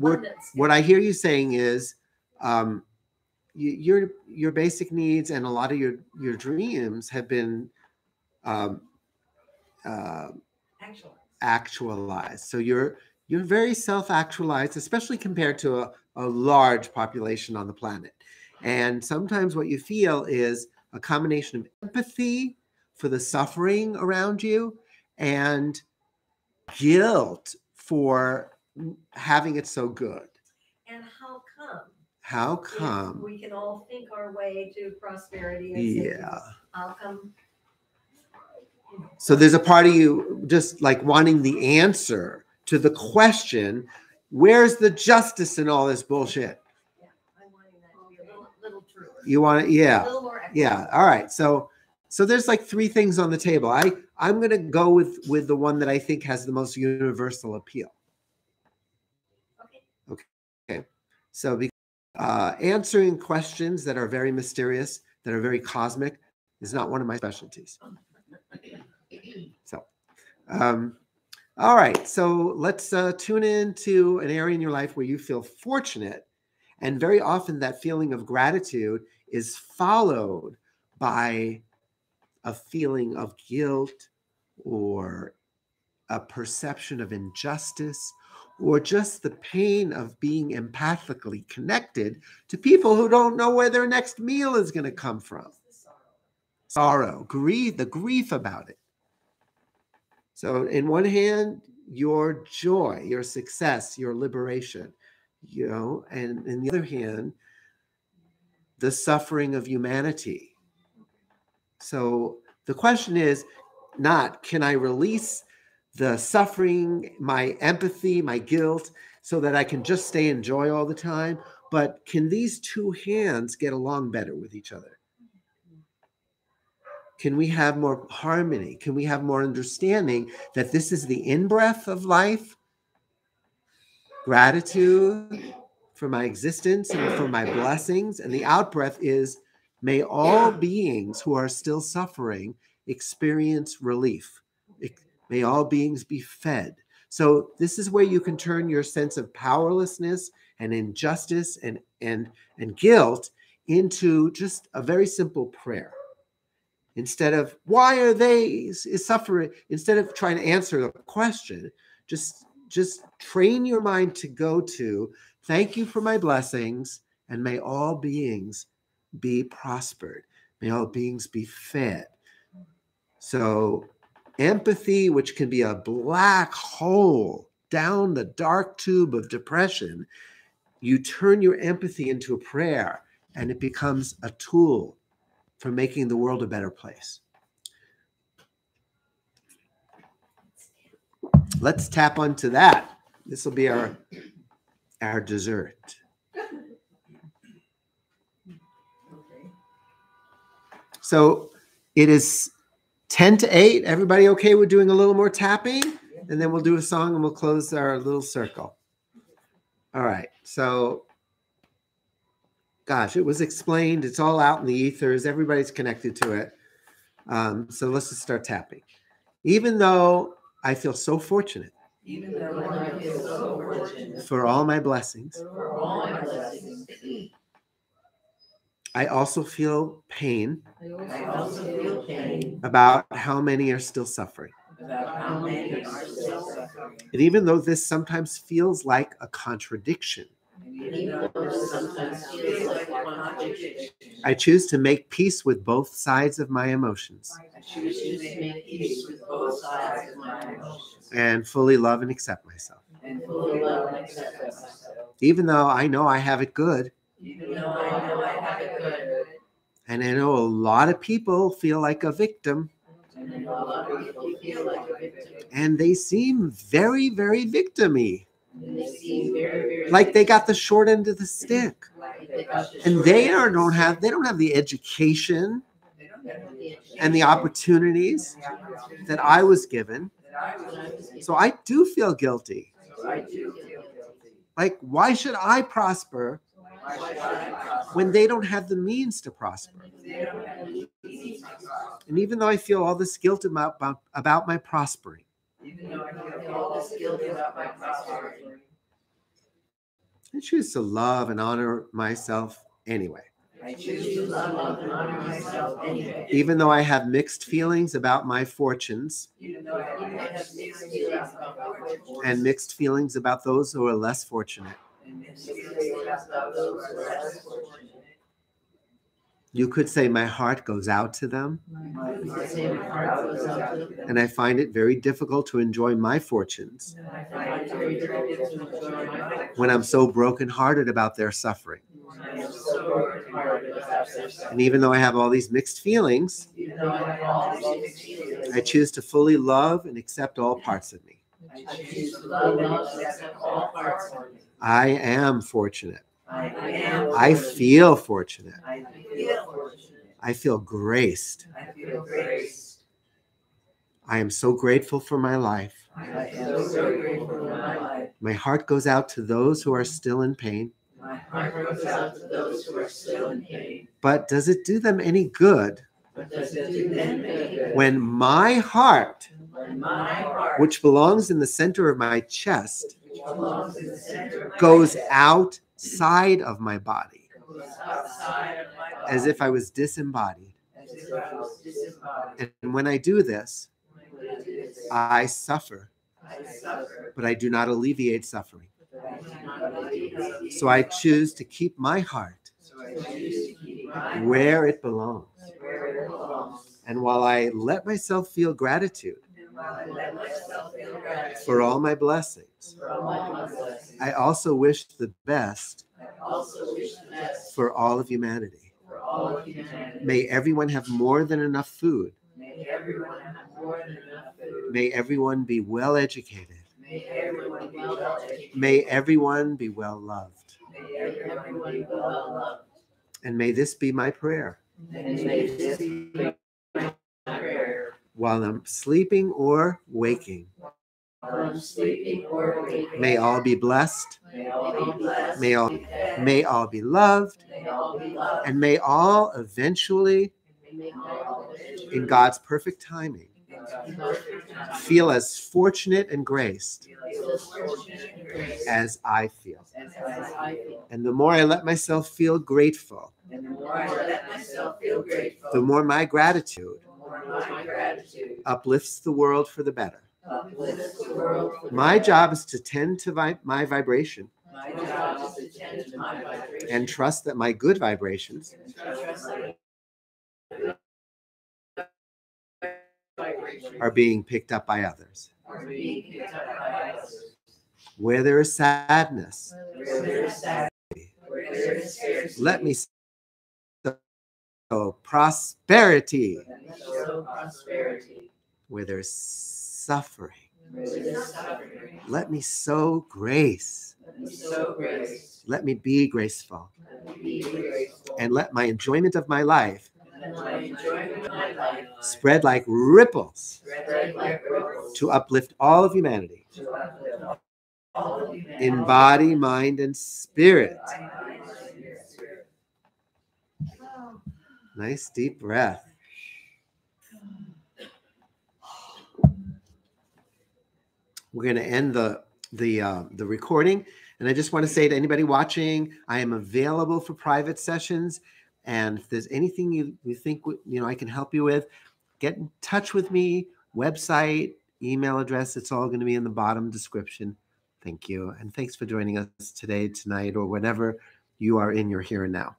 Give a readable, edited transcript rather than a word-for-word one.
what I hear you saying is, your basic needs and a lot of your dreams have been um, uh, actualized. So you're very self-actualized, especially compared to a large population on the planet. And sometimes what you feel is a combination of empathy for the suffering around you and guilt for having it so good. And how come? How come? If we can all think our way to prosperity. And Yeah. How come? So there's a part of you just like wanting the answer to the question, where's the justice in all this bullshit? Yeah, I'm wanting that to be a little truer. You want it? Yeah. A little more yeah. All right. So there's like three things on the table. I'm going to go with the one that I think has the most universal appeal. Okay. So answering questions that are very mysterious, that are very cosmic, is not one of my specialties. So, all right. So let's tune into an area in your life where you feel fortunate. And very often that feeling of gratitude is followed by a feeling of guilt or a perception of injustice or just the pain of being empathically connected to people who don't know where their next meal is going to come from. Sorrow, grief, the grief about it. So in one hand, your joy, your success, your liberation, and in the other hand, the suffering of humanity. So the question is not, can I release the suffering, my empathy, my guilt, so that I can just stay in joy all the time? But can these two hands get along better with each other? Can we have more harmony? Can we have more understanding that this is the in-breath of life? Gratitude for my existence and for my blessings. And the out-breath is, may all beings who are still suffering experience relief. May all beings be fed. So this is where you can turn your sense of powerlessness and injustice and guilt into just a very simple prayer. Instead of, why are they suffering? Instead of trying to answer the question, just train your mind to go to, thank you for my blessings, and may all beings be prospered. May all beings be fed. So empathy, which can be a black hole down the dark tube of depression, you turn your empathy into a prayer, and it becomes a tool for making the world a better place. Let's tap onto that. This will be our dessert. So it is 10 to 8. Everybody okay with doing a little more tapping? And then we'll do a song and we'll close our little circle. All right. So, gosh, it was explained. It's all out in the ethers. Everybody's connected to it. So let's just start tapping. Even though I feel so fortunate, for all my blessings, I also feel pain about how many are still suffering. And even though this sometimes feels like a contradiction, I choose to make peace with both sides of my emotions. And fully love and accept myself. Even though I know I have it good. And I know a lot of people feel like a victim. And they seem very, very victim-y. Like they got the short end of the stick. And they don't have the education and the opportunities that I was given. So I do feel guilty. Like, why should I prosper when they don't have the means to prosper? And even though I feel all this guilt about my prospering, I choose to love and honor myself anyway. I choose to love and honor myself anyway. Even though I have mixed feelings about my fortunes Even though I have mixed feelings about my fortunes. and mixed feelings about those who are less fortunate. And mixed feelings about those who are less fortunate. You could say my heart goes out to them, You could say my heart goes out to them. and I find it very difficult to enjoy my fortunes And I find it very difficult to enjoy my fortunes. when I'm so brokenhearted about their suffering. When I am so brokenhearted about their suffering. And even though I have all these mixed feelings, Even though I have all these mixed feelings, I choose to fully love and accept all parts of me. I choose to love and accept all parts of me. I am fortunate. I I feel fortunate. I feel fortunate. I feel graced. I feel graced. I am so grateful for my life. I am so grateful for my life. My heart goes out to those who are still in pain. My heart goes out to those who are still in pain. But does it do them any good But does it do them any good when my heart, when my heart, which belongs in the center of my chest, which belongs in the center of my goes chest, outside of my body goes outside of my body, as if I was disembodied? as if I was disembodied? And when I do this, When I do this, I suffer, I suffer, but I do not alleviate suffering. but I do not alleviate. So I choose to keep my heart So I choose to keep my heart where it belongs. where it belongs. And while I let myself feel gratitude And while I let myself feel gratitude for all my blessings, for all my blessings, I also wish the best I also wish the best for all of humanity. for all of humanity. May everyone have more than enough food. May everyone have more than enough food. May everyone be well educated. May everyone be well educated. May everyone be well loved. May everyone be well loved. And may this be my prayer And may this be my prayer while I'm sleeping or waking. while I'm sleeping or waking. May all be blessed. May all be blessed. May all, be fed. may all be loved. May all be loved. And may all eventually, May all eventually, in God's perfect timing, in God's perfect time, feel as fortunate and graced feel as fortunate and graced as I feel. as I feel. And the more I let myself feel grateful, And the more I let myself feel grateful, the more my gratitude the more my gratitude uplifts the world for the better. uplifts the world. for the My better. job is to tend to my vibration My job is to tend to my vibration. and trust that my good vibrations And trust that vibration are being picked up by others. are being picked up by others. Where there is sadness, Where there is sadness, where there is scarcity, let me sow prosperity. let me sow prosperity. Where there's suffering, Where there is suffering, let me sow grace. let me sow grace. Let me be graceful. Let me be graceful. And let my enjoyment of my life And let my enjoyment of my life spread like ripples spread like ripples to uplift all of humanity to uplift all of humanity. in body, mind, and spirit. Nice deep breath. We're going to end the recording, and I just want to say to anybody watching, I am available for private sessions, and if there's anything you think I can help you with, get in touch with me. Website, email address, it's all going to be in the bottom description. Thank you, and thanks for joining us today, tonight, or whenever you are in your here and now.